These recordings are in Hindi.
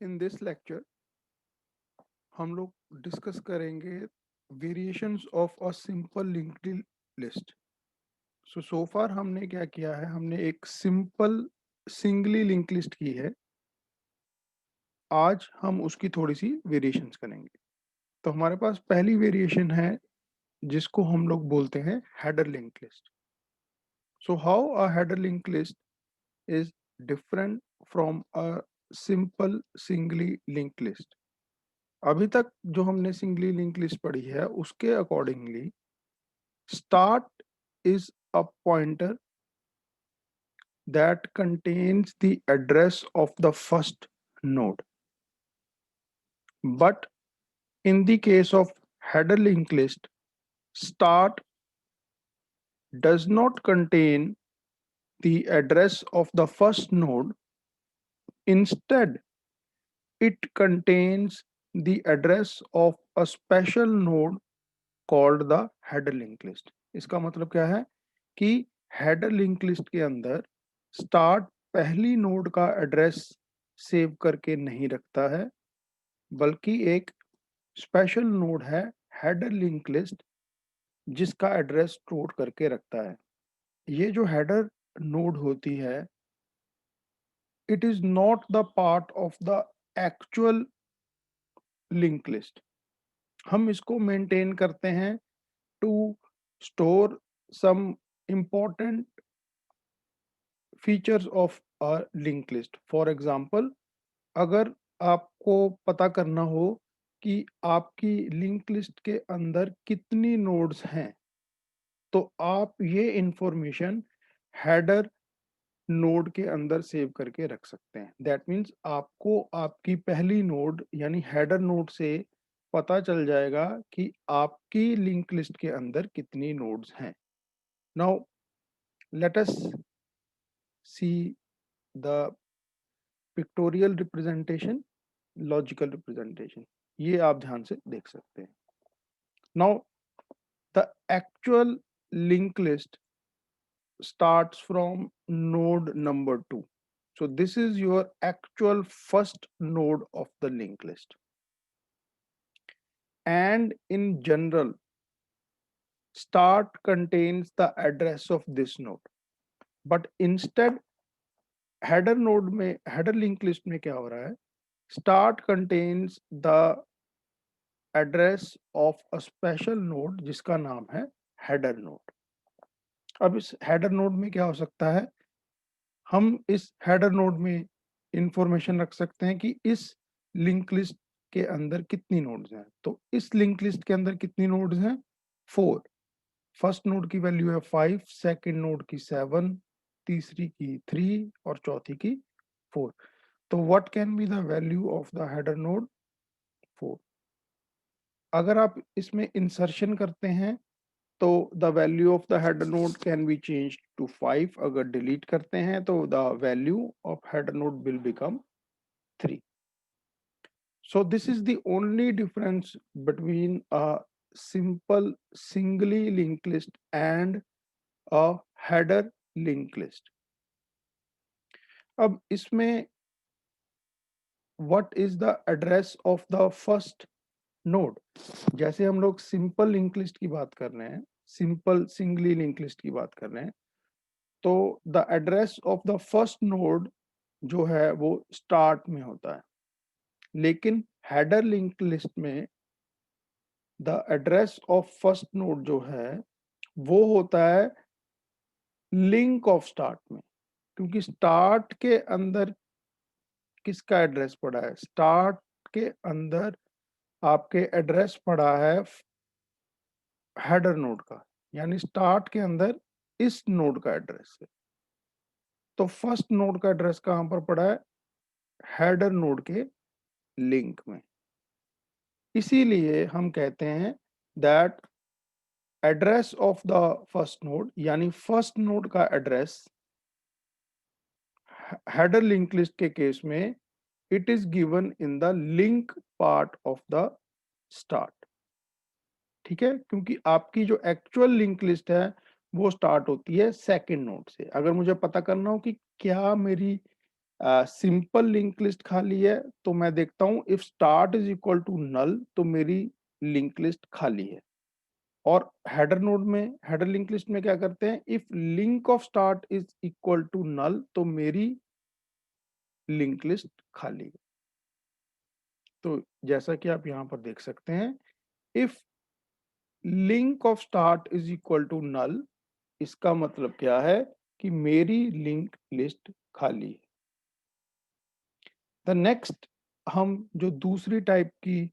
In this lecture, हम लोग डिस्कस करेंगे variations of a simple linked list. So far हमने क्या किया है, हमने एक सिंपल सिंगली लिंक लिस्ट की है। आज हम उसकी थोड़ी सी वेरिएशंस करेंगे। तो हमारे पास पहली वेरिएशन है जिसको हम लोग बोलते हैं header link list. So how a header link list is different from a simple singly link list. अभी तक जो हमने सिंगली लिंक लिस्ट पढ़ी है उसके accordingly start is a pointer that contains the address of the first node. But in the case of header linked list, start does not contain the address of the first node. Instead, it contains the address of a special node called the header linked list. इसका मतलब क्या है कि हेडर लिंक लिस्ट के अंदर स्टार्ट पहली नोड का एड्रेस सेव करके नहीं रखता है, बल्कि एक स्पेशल नोड है हेडर लिंक लिस्ट जिसका एड्रेस स्टोर करके रखता है। ये जो हेडर नोड होती है, it is not the part of the actual link list. हम इसको मेंटेन करते हैं to store some important features of a link list. For example, अगर आपको पता करना हो कि आपकी लिंक लिस्ट के अंदर कितनी नोड्स हैं, तो आप ये इंफॉर्मेशन हेडर नोड के अंदर सेव करके रख सकते हैं। दैट मीन्स आपको आपकी पहली नोड यानी हेडर नोड से पता चल जाएगा कि आपकी लिंक लिस्ट के अंदर कितनी नोड्स हैं। Now let us see the pictorial representation, logical representation. ये आप ध्यान से देख सकते हैं। Now the actual link list starts from node number 2. So this is your actual first node of the linked list. And in general, start contains the address of this node. But instead, header node में header linked list में क्या हो रहा है? Start contains the address of a special node जिसका नाम है header node. अब इस header node में क्या हो सकता है? हम इस हेडर नोड में इंफॉर्मेशन रख सकते हैं कि इस लिंक लिस्ट के अंदर कितनी नोड्स हैं। तो इस लिंक लिस्ट के अंदर कितनी नोड्स हैं? 4। फर्स्ट नोड की वैल्यू है 5, सेकंड नोड की 7, तीसरी की 3 और चौथी की 4। तो what can be the value of the header node? 4। अगर आप इसमें इंसर्शन करते हैं तो the value of the header node can be change to 5। अगर डिलीट करते हैं तो the value of header node will become 3. So this is the only difference between a simple singly linked list and a header linked list. अब इसमें what is the address of the first node? जैसे हम लोग सिंपल लिंक लिस्ट की बात कर रहे हैं, सिंपल सिंगली लिंक लिस्ट की बात कर रहे हैं, तो the address of the first node जो है वो स्टार्ट में होता है। लेकिन हेडर लिंक लिस्ट में the address of first node जो है वो होता है लिंक ऑफ स्टार्ट में। क्योंकि स्टार्ट के अंदर किसका एड्रेस पड़ा है? स्टार्ट के अंदर आपके एड्रेस पड़ा है हेडर नोड का, यानी स्टार्ट के अंदर इस नोड का एड्रेस है। तो फर्स्ट नोड का एड्रेस कहां पर पड़ा है? हेडर नोड के लिंक में। इसीलिए हम कहते हैं that address of the first node यानी फर्स्ट नोड का एड्रेस हेडर लिंक लिस्ट के केस में it is given in the link part of the start. ठीक है, क्योंकि आपकी जो एक्चुअल लिंक लिस्ट है वो स्टार्ट होती है सेकंड नोड से। अगर मुझे पता करना हो कि क्या मेरी सिंपल लिंक लिस्ट खाली है तो मैं देखता हूं if start is equal to null तो मेरी लिंक लिस्ट खाली है। और हेडर लिंक लिस्ट में क्या करते हैं, if link of start is equal to null तो मेरी लिंक लिस्ट खाली है। तो जैसा कि आप यहां पर देख सकते हैं, if link of start is equal to null, इसका मतलब क्या है कि मेरी लिंक लिस्ट खाली है। द नेक्स्ट हम जो दूसरी टाइप की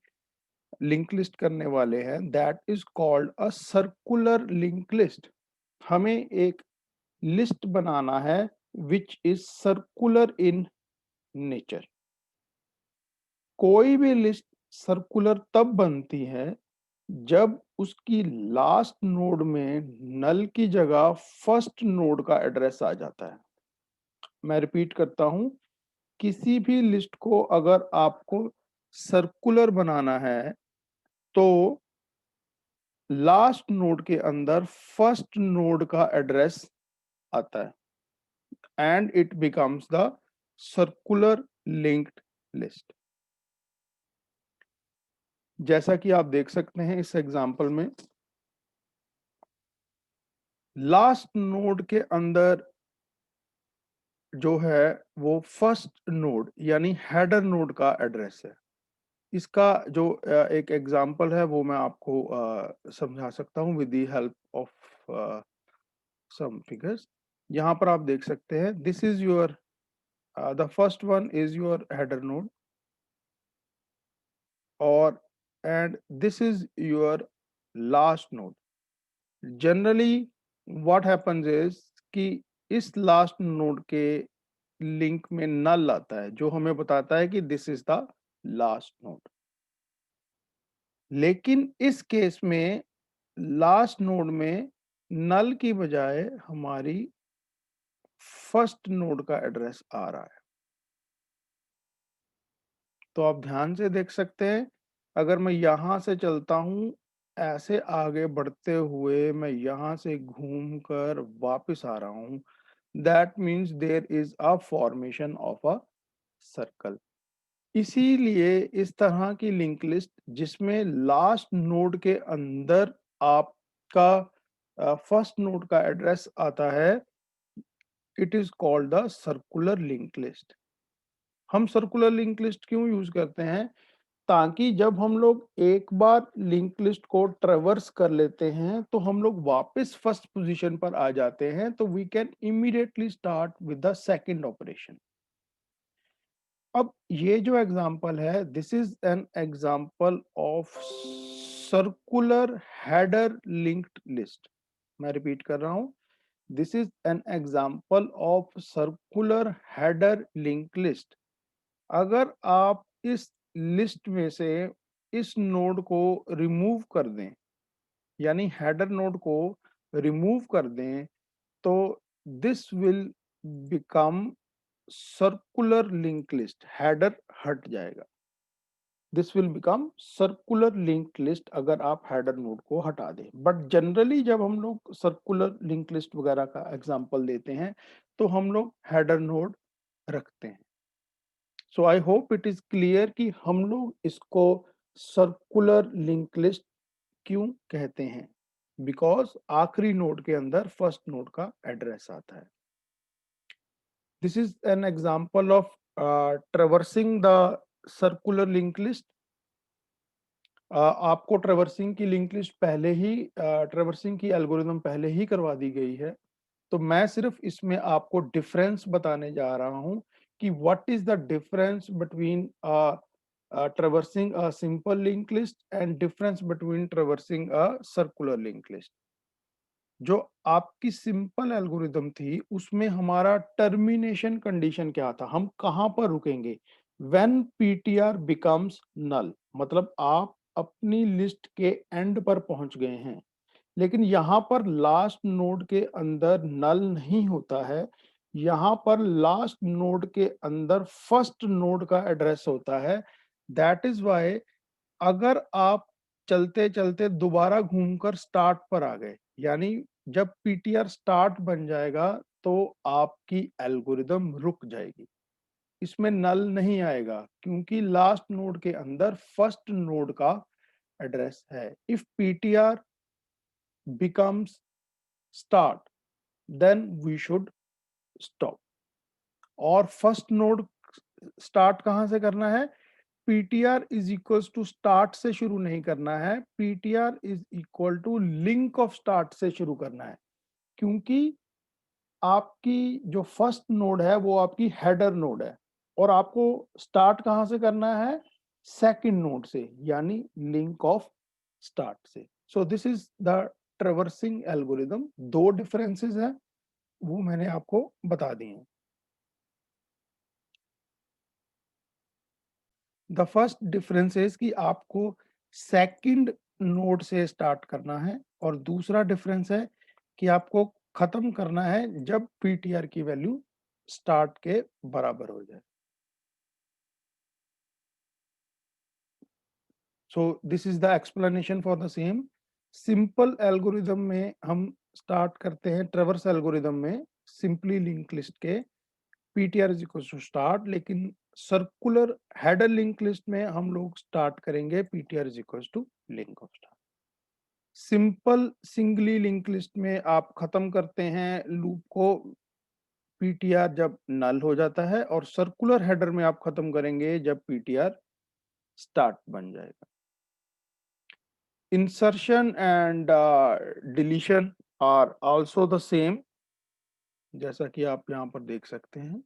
लिंक लिस्ट करने वाले हैं, that is called a circular link list. हमें एक लिस्ट बनाना है which is circular in nature. कोई भी लिस्ट सर्कुलर तब बनती है जब उसकी लास्ट नोड में नल की जगह फर्स्ट नोड का एड्रेस आ जाता है। मैं रिपीट करता हूं, किसी भी लिस्ट को अगर आपको सर्कुलर बनाना है तो लास्ट नोड के अंदर फर्स्ट नोड का एड्रेस आता है and it becomes the circular linked list. जैसा कि आप देख सकते हैं इस एग्जांपल में, लास्ट नोड के अंदर जो है वो फर्स्ट नोड यानी हेडर नोड का एड्रेस है। इसका जो एक एग्जांपल है वो मैं आपको समझा सकता हूँ with the help of some figures. यहाँ पर आप देख सकते हैं, this is your the first one is your header node और and this is your last node. Generally what happens is कि इस लास्ट नोड के लिंक में नल आता है जो हमें बताता है कि this is the last node. लेकिन इस केस में लास्ट नोड में नल की बजाय हमारी फर्स्ट नोड का एड्रेस आ रहा है। तो आप ध्यान से देख सकते हैं, अगर मैं यहां से चलता हूं ऐसे आगे बढ़ते हुए मैं यहां से घूम कर वापिस आ रहा हूं, that means there is a formation of a circle. इसीलिए इस तरह की लिंक लिस्ट जिसमें लास्ट नोड के अंदर आपका फर्स्ट नोड का एड्रेस आता है, it is called the circular link list. हम सर्कुलर लिंक लिस्ट क्यों यूज करते हैं, ताकि जब हम लोग एक बार लिंक लिस्ट को ट्रेवर्स कर लेते हैं तो हम लोग वापस फर्स्ट पोजीशन पर आ जाते हैं, तो we can immediately start with the second operation. अब ये जो एग्जांपल है, this is an example of circular header linked list. मैं रिपीट कर रहा हूं, this is an example of circular header link list. अगर आप इस लिस्ट में से इस नोड को रिमूव कर दें यानी हेडर नोड को रिमूव कर दें तो this will become circular link list. Header हट जाएगा, this will become circular link list अगर आप हेडर नोड को हटा दें। बट जनरली जब हम लोग सर्कुलर लिंक लिस्ट वगैरह का एग्जांपल देते हैं तो हम लोग हेडर नोड रखते हैं। So I hope it is clear कि हम लोग इसको सर्कुलर लिंक लिस्ट क्यों कहते हैं, बिकॉज आखिरी नोड के अंदर फर्स्ट नोड का एड्रेस आता है। This is an example of traversing the circular link list. आपको ट्रेवर्सिंग की लिंक लिस्ट पहले ही ट्रेवर्सिंग की एल्गोरिदम पहले ही करवा दी गई है, तो मैं सिर्फ इसमें आपको डिफरेंस बताने जा रहा हूं कि what is the difference between traversing a simple linked list and difference between traversing a circular linked list। जो आपकी सिंपल एल्गोरिदम थी उसमें हमारा टर्मिनेशन कंडीशन क्या था, हम कहां पर रुकेंगे, व्हेन पीटीआर बिकम्स नल, मतलब आप अपनी लिस्ट के एंड पर पहुंच गए हैं। लेकिन यहाँ पर लास्ट नोड के अंदर नल नहीं होता है, यहाँ पर लास्ट नोड के अंदर फर्स्ट नोड का एड्रेस होता है। दैट इज वाई अगर आप चलते चलते दोबारा घूमकर स्टार्ट पर आ गए, यानी जब पीटीआर स्टार्ट बन जाएगा तो आपकी एल्गोरिदम रुक जाएगी। इसमें नल नहीं आएगा क्योंकि लास्ट नोड के अंदर फर्स्ट नोड का एड्रेस है. If PTR becomes start then we should stop. और फर्स्ट नोड स्टार्ट कहां से करना है? PTR is equal to start से शुरू नहीं करना है, PTR is equal to link of start से शुरू करना है. क्योंकि आपकी जो फर्स्ट नोड है वो आपकी हेडर नोड है और आपको स्टार्ट कहां से करना है? सेकंड नोड से, यानी लिंक ऑफ स्टार्ट से. सो this is the traversing algorithm. दो डिफरेंसेस हैं वो मैंने आपको बता दिए हैं. द फर्स्ट डिफरेंस इज कि आपको सेकंड नोड से स्टार्ट करना है और दूसरा डिफरेंस है कि आपको खत्म करना है जब पीटीआर की वैल्यू स्टार्ट के बराबर हो जाए. So this is the explanation for the same. Simple algorithm में हम स्टार्ट करते हैं, ट्रेवर्स एल्गोरिदम में सिंपली लिंक लिस्ट के PTR is equal to start, लेकिन सर्कुलर हेडर लिंक लिस्ट में हम लोग स्टार्ट करेंगे PTR is equal to link of start. Simple singly link list में आप खत्म करते हैं लूप को पीटीआर जब नल हो जाता है, और सर्कुलर हेडर में आप खत्म करेंगे जब पीटीआर स्टार्ट बन जाएगा. Insertion and deletion are also the same, जैसा कि आप यहां पर देख सकते हैं.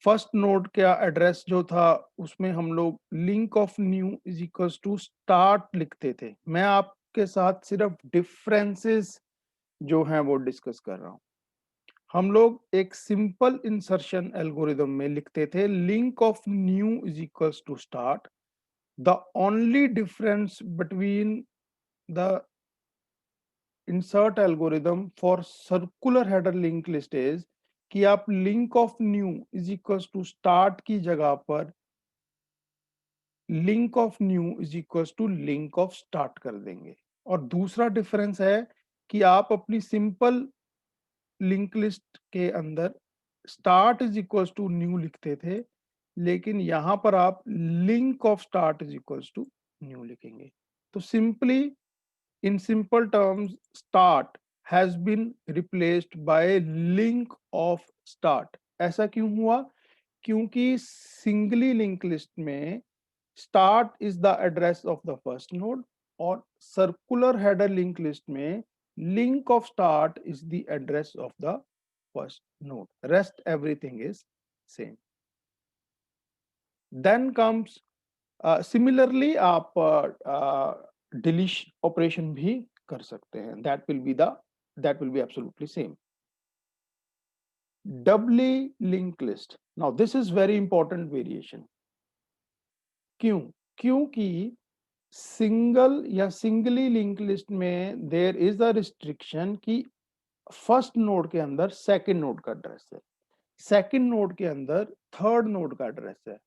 फर्स्ट नोड का एड्रेस जो था उसमें हम लोग link of new is equals to start लिखते थे. मैं आपके साथ सिर्फ डिफरेंसेस जो हैं वो डिस्कस कर रहा हूं. हम लोग एक सिंपल इंसर्शन एल्गोरिदम में लिखते थे link of new is equals to start. The only difference between the insert algorithm for circular header link list is कि आप link of new is equals to start की जगह पर link of new is equals to link of start कर देंगे. और दूसरा डिफरेंस है कि आप अपनी सिंपल लिंक लिस्ट के अंदर start is equals to new लिखते थे, लेकिन यहां पर आप link of start is equals to new लिखेंगे. तो simply in simple terms start has been replaced by link of start. ऐसा क्यों हुआ? क्योंकि सिंगली लिंक लिस्ट में start is the address of the first node, और circular header link list में link of start is the address of the first node. Rest everything is same. Then comes similarly आप deletion operation भी कर सकते हैं. that will be absolutely same. Doubly linked list. Now this is very important variation. क्यों? क्योंकि सिंगल या सिंगली लिंक लिस्ट में देयर इज अ रिस्ट्रिक्शन कि फर्स्ट नोड के अंदर सेकंड नोड का एड्रेस है, सेकंड नोड के अंदर थर्ड नोड का एड्रेस है.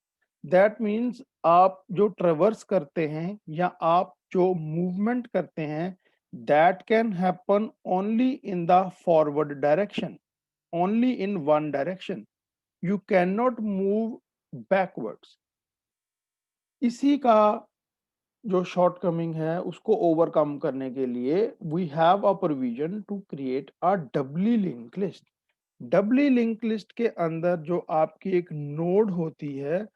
दैट मींस आप जो ट्रेवर्स करते हैं या आप जो मूवमेंट करते हैं that can happen only in the forward direction, only in one direction. You can not move backwards. इसी का जो शॉर्टकमिंग है उसको ओवरकम करने के लिए we have a provision to create a doubly link list. Doubly link list के अंदर जो आपकी एक नोड होती है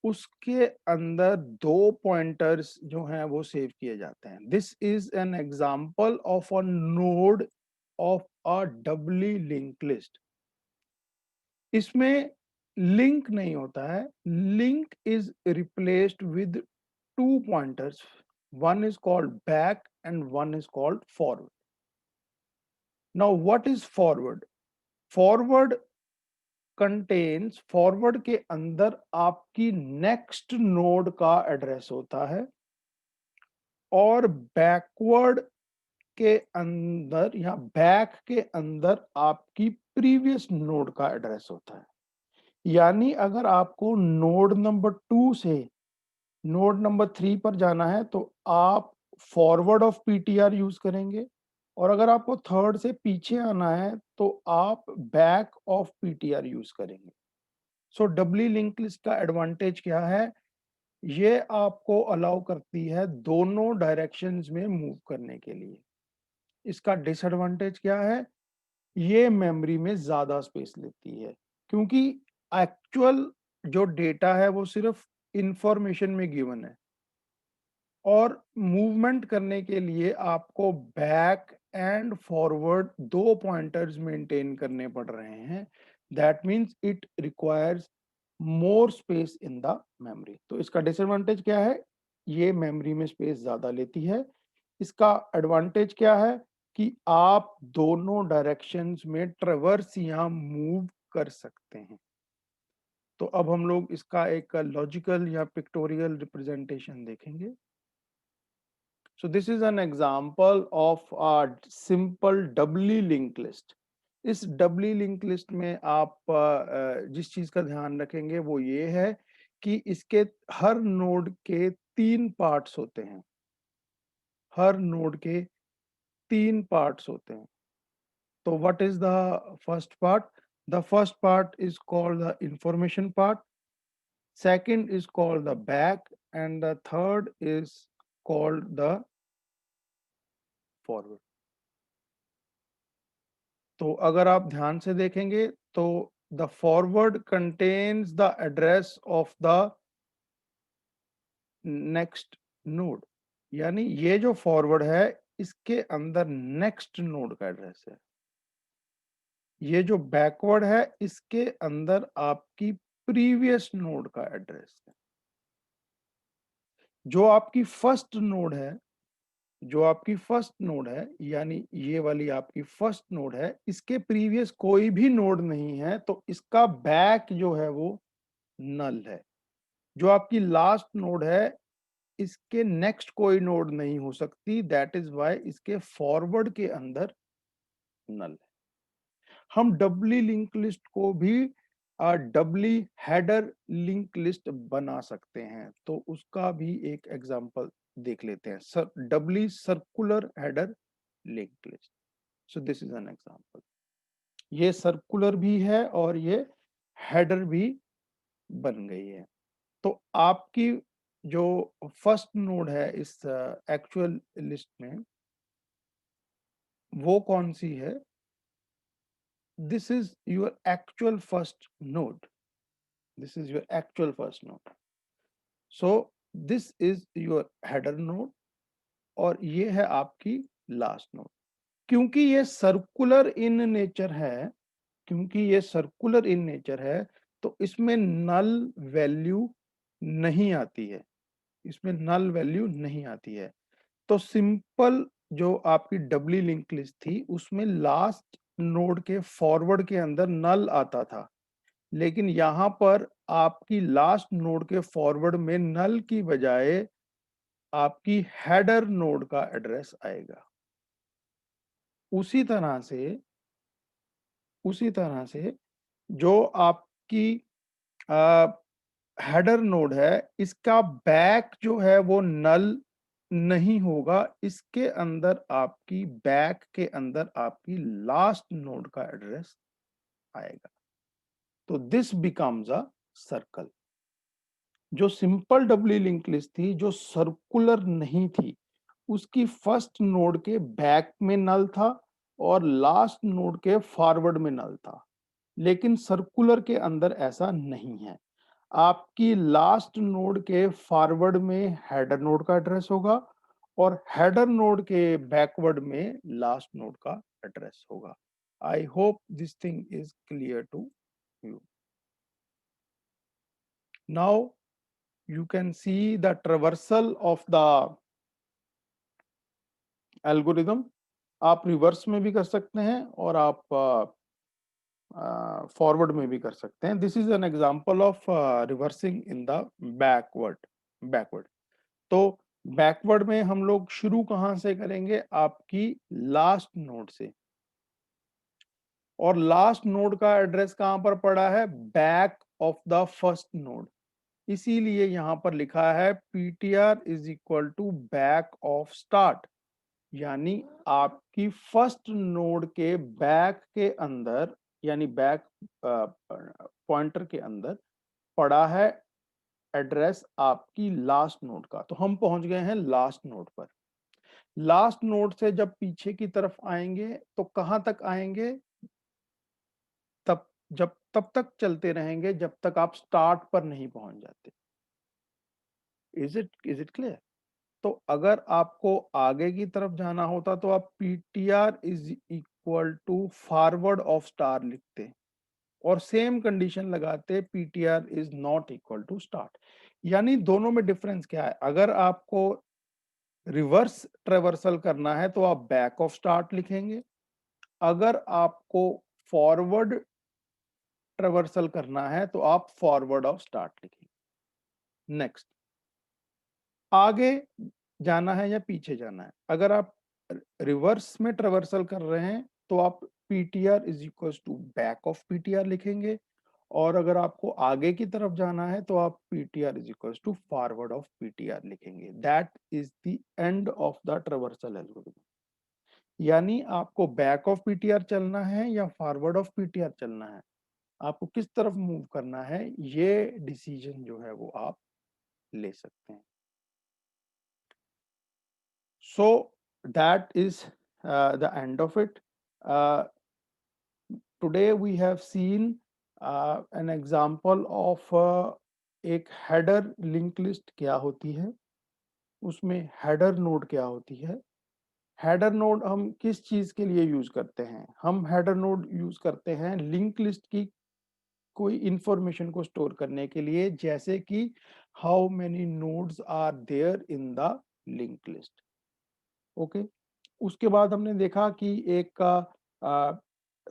उसके अंदर दो पॉइंटर्स जो हैं वो सेव किए जाते हैं. This is an example of a node of a doubly link list. इसमें लिंक नहीं होता है, link is replaced with two pointers. One is called back and one is called forward. Now, what is forward? Forward contains, forward के अंदर आपकी next node का एड्रेस होता है, और बैकवर्ड के अंदर या बैक के अंदर आपकी प्रीवियस नोड का एड्रेस होता है. यानी अगर आपको नोड नंबर 2 से नोड नंबर 3 पर जाना है तो आप फॉरवर्ड ऑफ पीटीआर यूज करेंगे, और अगर आपको थर्ड से पीछे आना है तो आप बैक ऑफ पीटीआर यूज करेंगे. सो डबली लिंक लिस्ट का एडवांटेज क्या है, ये आपको अलाउ करती है दोनों डायरेक्शंस में मूव करने के लिए। इसका डिसएडवांटेज क्या है, ये मेमोरी में ज्यादा स्पेस लेती है, क्योंकि एक्चुअल जो डेटा है वो सिर्फ इंफॉर्मेशन में गिवन है, और मूवमेंट करने के लिए आपको back and forward 2 pointers maintain करने पड़ रहे हैं। That means it requires more space in the memory. तो इसका डिसएडवांटेज क्या है, ये मेमोरी में स्पेस ज्यादा लेती है। इसका एडवांटेज क्या है कि आप दोनों डायरेक्शंस में ट्रेवर्स या मूव कर सकते हैं। तो अब हम लोग इसका एक लॉजिकल या पिक्टोरियल रिप्रेजेंटेशन देखेंगे। So this is an example of a simple doubly linked list. इस डबली लिंक लिस्ट में आप जिस चीज का ध्यान रखेंगे वो ये है कि इसके हर नोड के 3 पार्ट्स होते हैं। हर नोड के 3 पार्ट्स होते हैं। तो what is the first part? The first part is called the information part, second is called the back, and the third is called the forward. तो अगर आप ध्यान से देखेंगे तो the forward contains the address of the next node, यानी ये जो फॉरवर्ड है इसके अंदर नेक्स्ट नोड का एड्रेस है। ये जो बैकवर्ड है इसके अंदर आपकी प्रीवियस नोड का एड्रेस है। जो आपकी फर्स्ट नोड है, जो आपकी फर्स्ट नोड है, यानी ये वाली आपकी फर्स्ट नोड है, इसके प्रीवियस कोई भी नोड नहीं है, तो इसका बैक जो है वो नल है। जो आपकी लास्ट नोड है इसके नेक्स्ट कोई नोड नहीं हो सकती, दैट इज वाई इसके फॉरवर्ड के अंदर नल है। हम डबली लिंक लिस्ट को भी डबली हेडर लिंक लिस्ट बना सकते हैं, तो उसका भी एक एग्जांपल देख लेते हैं। Sir doubly circular header link list. So this is an example. ये सर्कुलर भी है और ये हेडर भी बन गई है। तो आपकी जो फर्स्ट नोड है इस एक्चुअल लिस्ट में वो कौन सी है? This is your actual first node, this is your actual first node. So this is your header node और ये है आपकी लास्ट नोड। क्योंकि ये सर्कुलर इन नेचर है, क्योंकि ये सर्कुलर इन नेचर है, तो इसमें नल वैल्यू नहीं आती है, इसमें नल वैल्यू नहीं आती है। तो सिंपल जो आपकी डबली लिंक लिस्ट थी उसमें लास्ट नोड के फॉरवर्ड के अंदर नल आता था, लेकिन यहां पर आपकी लास्ट नोड के फॉरवर्ड में नल की बजाय आपकी हेडर नोड का एड्रेस आएगा। उसी तरह से जो आपकी हेडर नोड है इसका बैक जो है वो नल नहीं होगा, इसके अंदर आपकी बैक के अंदर आपकी लास्ट नोड का एड्रेस आएगा। तो दिस बिकम्स अ सर्कल। जो सिंपल डबली लिंक लिस्ट थी जो सर्कुलर नहीं थी, उसकी फर्स्ट नोड के बैक में नल था और लास्ट नोड के फॉरवर्ड में नल था, लेकिन सर्कुलर के अंदर ऐसा नहीं है। आपकी लास्ट नोड के फॉरवर्ड में हेडर नोड का एड्रेस होगा और हेडर नोड के बैकवर्ड में लास्ट नोड का एड्रेस होगा। I hope this thing is clear to you. Now you can see the traversal of the algorithm। आप रिवर्स में भी कर सकते हैं और आप फॉरवर्ड में भी कर सकते हैं। This is an example of reversing in the backward. तो बैकवर्ड में हम लोग शुरू कहां से करेंगे? आपकी लास्ट नोड से, और लास्ट नोड का एड्रेस कहां पर पड़ा है? Back of the first node. इसीलिए यहां पर लिखा है ptr is equal to back of start, यानी आपकी फर्स्ट नोड के बैक के अंदर, यानी बैक पॉइंटर के अंदर पड़ा है एड्रेस आपकी लास्ट नोड का, तो हम पहुंच गए हैं लास्ट नोड पर। लास्ट नोड से जब पीछे की तरफ आएंगे तो कहां तक आएंगे, तब तक चलते रहेंगे जब तक आप स्टार्ट पर नहीं पहुंच जाते। Is it clear? तो अगर आपको आगे की तरफ जाना होता तो आप PTR is equal to forward of start लिखते और सेम कंडीशन लगाते PTR is not equal to start. यानी दोनों में डिफरेंस क्या है, अगर आपको रिवर्स ट्रेवर्सल करना है तो आप बैक ऑफ स्टार्ट लिखेंगे, अगर आपको फॉरवर्ड ट्रेवर्सल करना है तो आप फॉरवर्ड ऑफ स्टार्ट लिखेंगे। नेक्स्ट, आगे जाना है या पीछे जाना है, अगर आप रिवर्स में ट्रेवर्सल कर रहे हैं तो आप PTR is equal to back of PTR लिखेंगे, और अगर आपको आगे की तरफ जाना है तो आप PTR is equal to forward of PTR लिखेंगे। That is the end of the traversal algorithm. यानी आपको बैक ऑफ पीटीआर चलना है या फॉरवर्ड ऑफ पीटीआर चलना है, आपको किस तरफ मूव करना है, ये डिसीजन जो है वो आप ले सकते हैं। So that is the end of it. Today we have seen an example of एक header linked list क्या होती है, उसमें header node क्या होती है। header node हम किस चीज के लिए यूज करते हैं, हम header node यूज करते हैं लिंक लिस्ट की कोई इंफॉर्मेशन को स्टोर करने के लिए, जैसे कि how many nodes are there in the link list. Okay, उसके बाद हमने देखा कि एक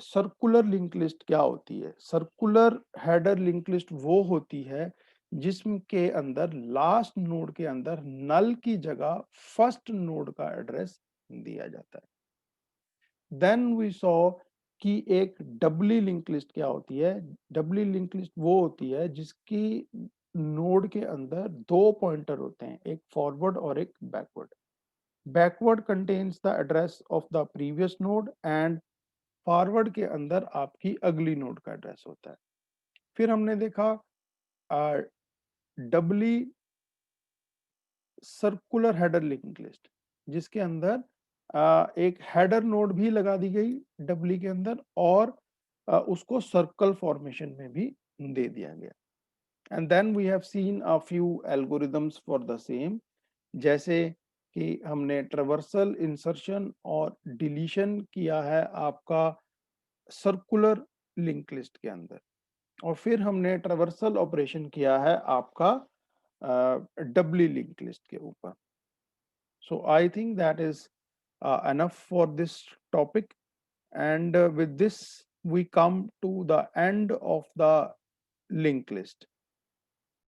सर्कुलर लिंक लिस्ट क्या होती है। सर्कुलर हेडर लिंक लिस्ट वो होती है जिसके अंदर लास्ट नोड के अंदर नल की जगह फर्स्ट नोड का एड्रेस दिया जाता है। देन वी सॉ कि एक डबली लिंक लिस्ट क्या होती है। डबली लिंक लिस्ट वो होती है जिसकी नोड के अंदर दो पॉइंटर होते हैं, एक फॉरवर्ड और एक backward. Backward contains the address of the previous node and forward के अंदर आपकी अगली नोड का एड्रेस होता है। फिर हमने देखा डबली सर्कुलर हेडर लिंक लिस्ट, जिसके अंदर एक हेडर नोड भी लगा दी गई डबली के अंदर, और उसको सर्कल फॉर्मेशन में भी दे दिया गया। And then we have seen a few algorithms for the same, जैसे कि हमने ट्रेवर्सल, इंसर्शन और डिलीशन किया है आपका सर्कुलर लिंक लिस्ट के अंदर, और फिर हमने ट्रेवर्सल ऑपरेशन किया है आपका डबली लिंक लिस्ट के ऊपर। So I think that is enough for this topic, and with this we come to the end of the linked list.